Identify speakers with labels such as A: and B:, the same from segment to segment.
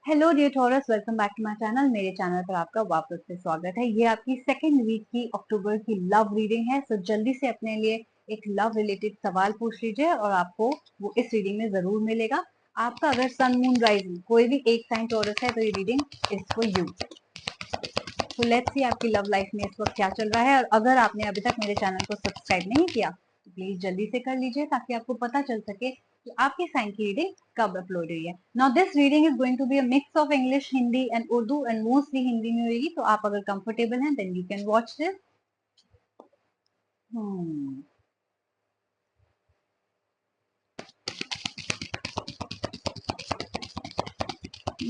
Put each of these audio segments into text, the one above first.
A: Hello dear Taurus, welcome back to my channel. मेरे channel पर आपका वापस से स्वागत है। ये आपकी सेकेंड वीक की अक्टूबर की लव रीडिंग है। सो जल्दी से अपने लिए एक लव रिलेटेड सवाल पूछ लीजिए और आपको वो इस रीडिंग में जरूर मिलेगा। आपका अगर सन मून राइजिंग कोई भी एक साइन टॉरस है तो ये रीडिंग इज फॉर यू। तो लेट्स सी आपकी लव लाइफ में इस वक्त क्या चल रहा है। और अगर आपने अभी तक मेरे चैनल को सब्सक्राइब नहीं किया तो प्लीज जल्दी से कर लीजिए ताकि आपको पता चल सके कि आपकी साइन की रीडिंग कब अपलोड हुई है। Now this reading is going to be a mix of English, Hindi and Urdu, and mostly Hindi में होगी। तो आप अगर कंफर्टेबल हैं then you can watch this.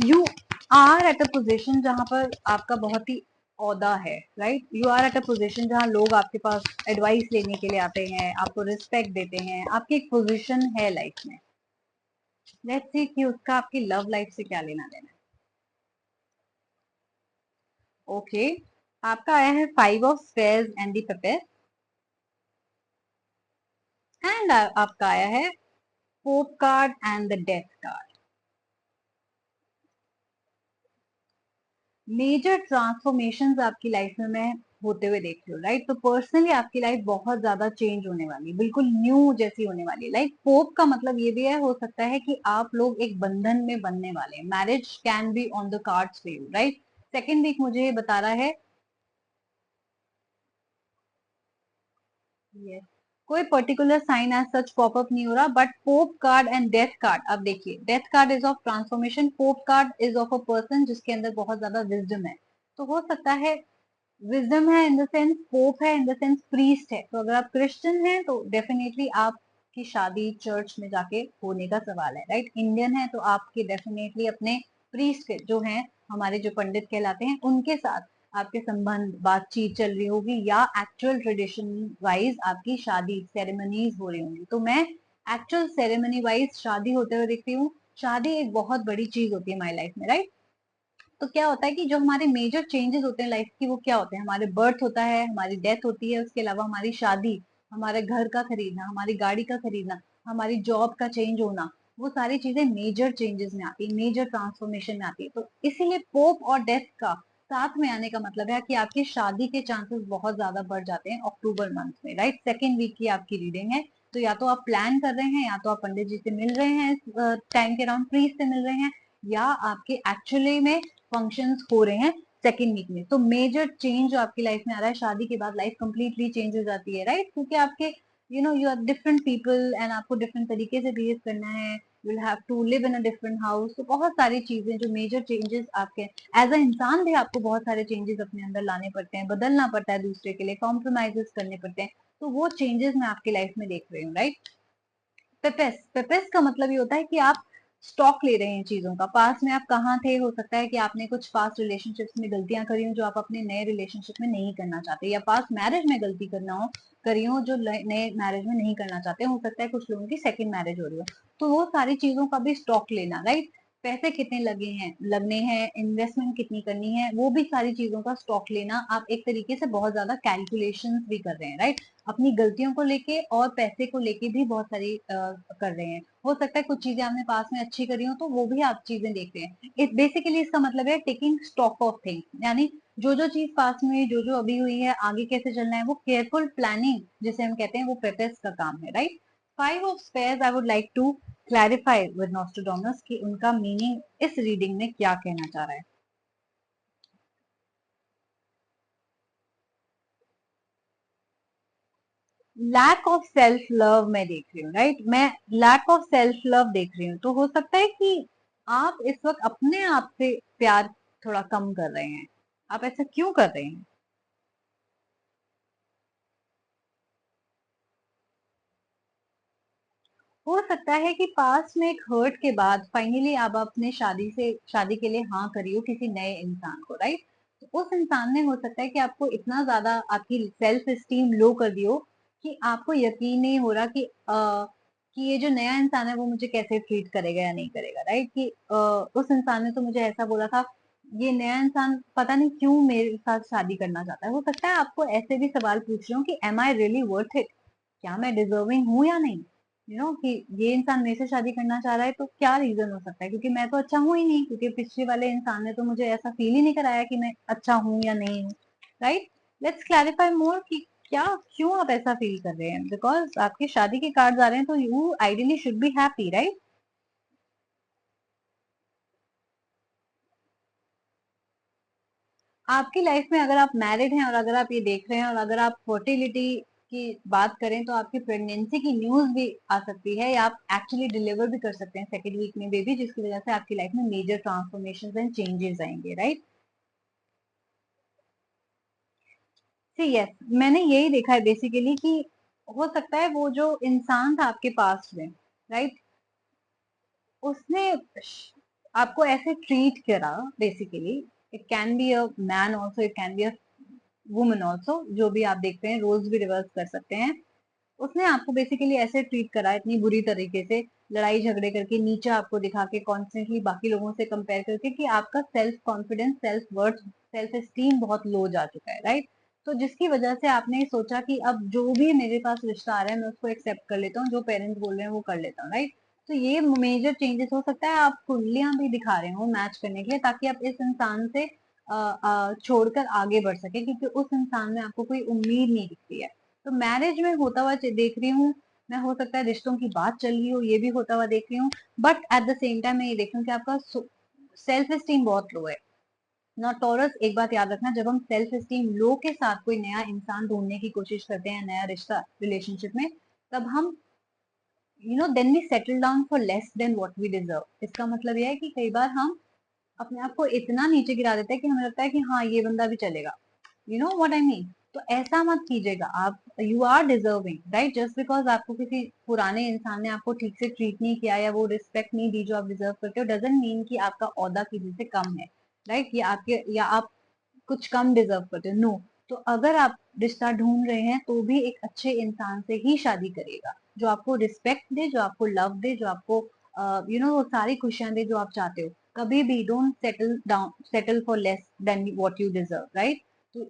A: You are at a position जहां पर आपका बहुत ही औदा है, right. You are at a position जहां लोग आपके पास एडवाइस लेने के लिए आते हैं, आपको रिस्पेक्ट देते हैं, आपकी एक पोजिशन है लाइफ में। लेट्स सी कि उसका आपकी लव लाइफ से क्या लेना देना है। ओके, आपका आया है 5 of spares and the paper, and आपका आया है pope card and the death card. Major transformations आपकी लाइफ में मैं होते हुए देख रही हूँ, राइट। तो पर्सनली आपकी लाइफ बहुत ज्यादा चेंज होने वाली है, बिल्कुल न्यू जैसी होने वाली है। लाइक पोप का मतलब ये भी है, हो सकता है कि आप लोग एक बंधन में बनने वाले हैं। Marriage can be on the cards for you, right. Second week मुझे ये बता रहा है, yes, कोई particular sign as such pop up नहीं हो रहा, but pope card and death card. अब देखिए, death card is of transformation, pope card is of a person जिसके अंदर बहुत ज्यादा विजडम है। तो हो सकता है विजडम है इन द सेंस, पोप है इन द सेंस प्रीस्ट है। तो अगर आप क्रिश्चियन हैं तो डेफिनेटली आपकी शादी चर्च में जाके होने का सवाल है, राइट। इंडियन है तो आपके डेफिनेटली अपने प्रीस्ट के जो हैं, हमारे जो पंडित कहलाते हैं, उनके साथ आपके संबंध बातचीत चल रही होगी, या एक्चुअल ट्रेडिशन वाइज आपकी शादी सेरेमनीज हो रही होंगी। तो मैं एक्चुअल सेरेमनी वाइज शादी होते हुए देखती हूँ। शादी एक बहुत बड़ी चीज होती है माई लाइफ में, राइट। तो क्या होता है कि जो हमारे मेजर चेंजेस होते हैं लाइफ की, वो क्या होते हैं? हमारे बर्थ होता है, हमारी डेथ होती है, उसके अलावा हमारी शादी, हमारे घर का खरीदना, हमारी गाड़ी का खरीदना, हमारी जॉब का चेंज होना, वो सारी चीजें मेजर चेंजेस में आती है, मेजर ट्रांसफॉर्मेशन में आती है। तो इसीलिए पोप और डेथ का साथ में आने का मतलब है कि आपकी शादी के चांसेस बहुत ज्यादा बढ़ जाते हैं अक्टूबर मंथ में, राइट। सेकेंड वीक की आपकी रीडिंग है। तो या तो आप प्लान कर रहे हैं, या तो आप पंडित जी से मिल रहे हैं, टाइम के अराउंड प्रीस्ट से मिल रहे हैं, या आपके एक्चुअली में फंक्शंस हो रहे हैं सेकेंड वीक में। तो मेजर चेंज जो आपकी लाइफ में आ रहा है, शादी के बाद लाइफ कंप्लीटली चेंज हो जाती है, राइट। क्योंकि आपके you are different people and आपको डिफरेंट तरीके से बिहेव करना है। You will have to live in a different house. तो बहुत सारी चीजें जो मेजर चेंजेस आपके एज अ इंसान भी आपको बहुत सारे चेंजेस अपने अंदर लाने पड़ते हैं, बदलना पड़ता है, दूसरे के लिए कॉम्प्रोमाइजेस करने पड़ते हैं। तो वो चेंजेस मैं आपकी लाइफ में देख रही हूँ, राइट। पेपेस पेपेस का मतलब ये होता है कि आप स्टॉक ले रहे हैं चीजों का। पास में आप कहाँ थे, हो सकता है कि आपने कुछ पास्ट रिलेशनशिप्स में गलतियां करी हो जो आप अपने नए रिलेशनशिप में नहीं करना चाहते, या पास्ट मैरिज में गलती करी हो जो नए मैरिज में नहीं करना चाहते। हो सकता है कुछ लोगों की सेकंड मैरिज हो रही हो। तो वो सारी चीजों का भी स्टॉक लेना, राइट। पैसे कितने लगने हैं, इन्वेस्टमेंट कितनी करनी है, वो भी सारी चीजों का स्टॉक लेना। आप एक तरीके से बहुत ज्यादा कैलकुलेशंस भी कर रहे हैं, राइट। अपनी गलतियों को लेके और पैसे को लेके भी बहुत सारी कर रहे हैं। हो सकता है कुछ चीजें आपने पास में अच्छी करी हो तो वो भी आप चीजें देख रहे हैं। इस बेसिकली इसका मतलब है टेकिंग स्टॉक ऑफ थिंग्स, यानी जो जो चीज पास में हुई, जो जो अभी हुई है, आगे कैसे चलना है, वो केयरफुल प्लानिंग जिसे हम कहते हैं, वो पेपेस का काम है, right. 5 of spares, I would like to clarify with Nostradamus कि उनका मीनिंग इस रीडिंग में क्या कहना चाह रहा है। लैक ऑफ सेल्फ लव मैं देख रही हूँ, राइट। मैं लैक ऑफ सेल्फ लव देख रही हूँ। तो हो सकता है कि आप इस वक्त अपने आप से प्यार थोड़ा कम कर रहे हैं। आप ऐसा क्यों कर रहे हैं? हो सकता है कि पास में एक हर्ट के बाद फाइनली आप अपने शादी के लिए हाँ करी हो किसी नए इंसान को, राइट। तो उस इंसान ने हो सकता है कि आपको इतना ज्यादा आपकी सेल्फ एस्टीम लो कर दी हो कि आपको यकीन नहीं हो रहा कि ये जो नया इंसान है वो मुझे कैसे ट्रीट करेगा या नहीं करेगा, राइट। कि उस इंसान ने तो मुझे ऐसा बोला था, ये नया इंसान पता नहीं क्यों मेरे साथ शादी करना चाहता है। हो सकता है आपको ऐसे भी सवाल पूछ रहे हो कि am I really worth it, क्या मैं डिजर्विंग हूँ या नहीं। कि ये इंसान मेरे से शादी करना चाह रहा है, तो क्या रीजन हो सकता है? क्योंकि मैं तो अच्छा हूं ही नहीं, क्योंकि पिछले वाले इंसान ने तो मुझे ऐसा फील ही नहीं कराया कि मैं अच्छा हूं या नहीं हूँ। राइट। लेट्स क्लैरिफाई मोर कि क्या, क्यों आप ऐसा फील कर रहे हैं? बिकॉज आपकी शादी के कार्ड आ रहे हैं, तो you ideally should be happy, right? आपकी लाइफ में अगर आप मैरिड हैं और अगर आप ये देख रहे हैं और अगर आप फर्टिलिटी की बात करें, तो आपकी प्रेगनेंसी की न्यूज भी आ सकती है, या आप एक्चुअली डिलीवर भी कर सकते हैं सेकेंड वीक में बेबी, जिसकी वजह से आपकी लाइफ में मेजर ट्रांसफॉर्मेशन एंड चेंजेस आएंगे, राइट? सी यस, मैंने यही देखा है बेसिकली कि हो सकता है वो जो इंसान था आपके पास में, राइट, उसने आपको ऐसे ट्रीट करा basically. It can be a man also, it can be a woman also, जो भी आप देखते हैं, रोल्स भी रिवर्स कर सकते हैं। उसने आपको बेसिकली ऐसे ट्रीट करा इतनी बुरी तरीके से, लड़ाई झगड़े करके, नीचे आपको दिखा के, कॉन्स्टेंटली बाकी लोगों से कंपेयर करके, कि आपका self confidence, self worth, self esteem बहुत लो जा चुका है, राइट? तो जिसकी वजह से आपने सोचा कि अब जो भी मेरे पास रिश्ता आ रहा है, मैं उसको एक्सेप्ट कर लेता हूँ, जो पेरेंट्स बोल रहे हैं वो कर लेता हूँ, राइट? तो ये मेजर चेंजेस हो सकता है, आप कुंडलियां भी दिखा रहे हो मैच करने के लिए, ताकि आप इस इंसान से छोड़कर आगे बढ़ सके, क्योंकि उस इंसान में आपको कोई उम्मीद नहीं दिखती है। तो मैरिज में होता हुआ देख रही हूँ मैं, हो सकता है रिश्तों की बात चल रही हो, ये भी होता हुआ देख रही हूँ। But at the same time मैं ये देख रही हूँ कि आपका सेल्फ एस्टीम बहुत लो है। ना टॉरस, एक बात याद रखना, जब हम सेल्फ एस्टीम लो के साथ कोई नया इंसान ढूंढने की कोशिश करते हैं, नया रिश्ता रिलेशनशिप में, तब हम then we settle down for less than what we deserve. इसका मतलब यह है कि कई बार हम अपने आप को इतना नीचे गिरा देते हैं कि हमें लगता है कि हाँ, ये बंदा भी चलेगा। You know what I mean? तो ऐसा मत कीजिएगा आप। You are deserving, right? Just because आपको किसी पुराने इंसान ने आपको ठीक से ट्रीट नहीं किया या वो रिस्पेक्ट नहीं दी जो आप डिजर्व करते हो, डजंट मीन कि आपका ओहदा किसी से कम है, राइट? या आप कुछ कम डिजर्व करते हो, नो। तो अगर आप रिश्ता ढूंढ रहे हैं, तो भी एक अच्छे इंसान से ही शादी करिएगा, जो आपको रिस्पेक्ट दे, जो आपको लव दे, जो आपको वो सारी खुशियां दे जो आप चाहते हो। कभी भी don't settle for less than what you deserve, right? तो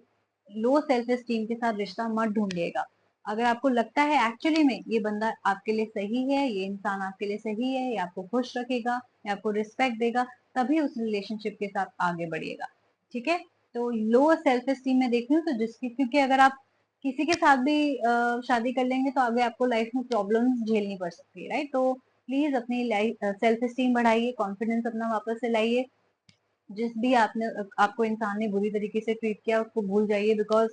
A: लो सेल्फ एस्टीम के साथ रिश्ता मत ढूंढिएगा। अगर आपको लगता है एक्चुअली में ये बंदा आपके लिए सही है, ये इंसान आपके लिए सही है, ये आपको खुश रखेगा, ये आपको रिस्पेक्ट देगा, तभी उस रिलेशनशिप के साथ आगे बढ़िएगा। ठीक है? तो लो सेल्फ एस्टीम में देख रही हूँ, तो जिसकी, क्योंकि अगर आप किसी के साथ भी शादी कर लेंगे, तो आगे आपको लाइफ में प्रॉब्लम्स झेलनी पड़ सकती है, राइट? तो प्लीज अपनी लाइफ सेल्फ एस्टीम बढ़ाइए, कॉन्फिडेंस अपना वापस से लाइए। जिस भी आपको इंसान ने बुरी तरीके से ट्रीट किया, उसको भूल जाइए, बिकॉज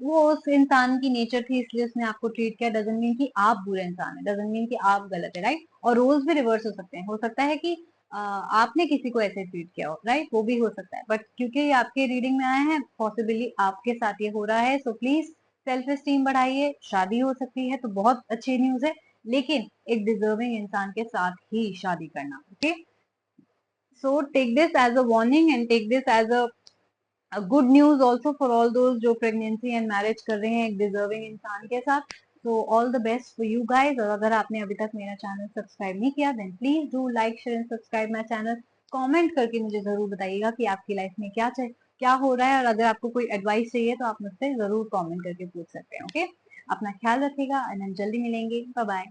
A: वो उस इंसान की नेचर थी, इसलिए उसने आपको ट्रीट किया। डजंट मीन कि आप बुरे इंसान है, डजंट मीन कि आप गलत है, राइट? और रोल्स भी रिवर्स हो सकते हैं, हो सकता है कि आपने किसी को ऐसे ट्रीट किया हो, राइट? वो भी हो सकता है, बट क्योंकि ये आपके रीडिंग में आया है, पॉसिबली आपके साथ ये हो रहा है, सो प्लीज सेल्फ एस्टीम बढ़ाइए। शादी हो सकती है तो बहुत अच्छी न्यूज है, लेकिन एक डिजर्विंग इंसान के साथ ही शादी करना, okay? So take this as a warning and take this as a good news also for all those जो प्रेगनेंसी एंड मैरिज कर रहे हैं एक डिजर्विंग इंसान के साथ। So all the best for you guys. और अगर आपने अभी तक मेरा चैनल सब्सक्राइब नहीं किया, then please do like share and subscribe my channel. Comment करके मुझे जरूर बताइएगा कि आपकी लाइफ में क्या हो रहा है, और अगर आपको कोई एडवाइस चाहिए तो आप मुझसे जरूर कमेंट करके पूछ सकते हैं, ओके? अपना ख्याल रखिएगा एंड हम जल्दी मिलेंगे। Bye bye.